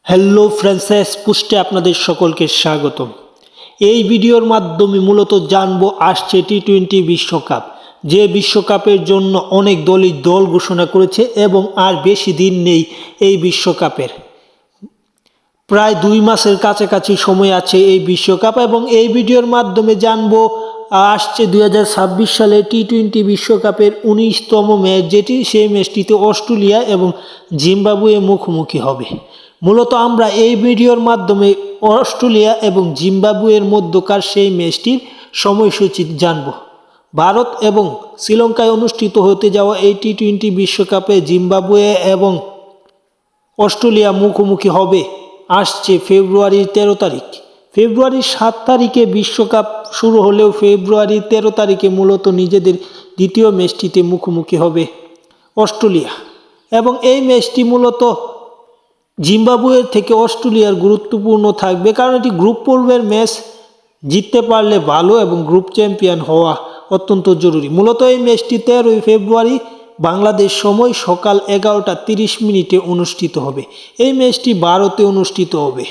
Hello friends, পুষ্টে আপনাদের সকলকে স্বাগতম। এই ভিডিওর মাধ্যমে মূলত জানবো আসছে টি-20 বিশ্বকাপ, যে বিশ্বকাপের জন্য অনেক দলই দল ঘোষণা করেছে এবং আর বেশি দিন নেই এই বিশ্বকাপের। প্রায় 2 মাসের কাছাকাছি সময় আছে এই বিশ্বকাপ এবং এই ভিডিওর মাধ্যমে জানবো আসছে 2026 সালে টি-20 বিশ্বকাপের 19তম ম্যাচ, যেটি সেই ম্যাচটিতে অস্ট্রেলিয়া এবং জিম্বাবুয়ে মুখোমুখি হবে। মূলত আমরা এই ভিডিওর মাধ্যমে অস্ট্রেলিয়া এবং জিম্বাবুয়ের মধ্যকার সেই ম্যাচটির সময়সূচি জানব। ভারত এবং শ্রীলঙ্কায় অনুষ্ঠিত হতে যাওয়া এই টি-20 বিশ্বকাপে জিম্বাবুয়ে এবং অস্ট্রেলিয়া মুখোমুখি হবে আসছে ফেব্রুয়ারির 13 তারিখ। ফেব্রুয়ারির 7 তারিখে বিশ্বকাপ শুরু হলেও ফেব্রুয়ারির 13 তারিখে মূলত নিজেদের দ্বিতীয় ম্যাচটিতে মুখোমুখি হবে অস্ট্রেলিয়া এবং এই ম্যাচটি মূলত জিম্বাবুয়ের থেকে অস্ট্রেলিয়ার গুরুত্বপূর্ণ থাকবে, কারণ এটি গ্রুপ পর্বের ম্যাচ। জিততে পারলে ভালো এবং গ্রুপ চ্যাম্পিয়ন হওয়া অত্যন্ত জরুরি। মূলত এই ম্যাচটি 13 ফেব্রুয়ারি বাংলাদেশ সময় সকাল 11:30 অনুষ্ঠিত হবে। এই ম্যাচটি ভারতে অনুষ্ঠিত হবে।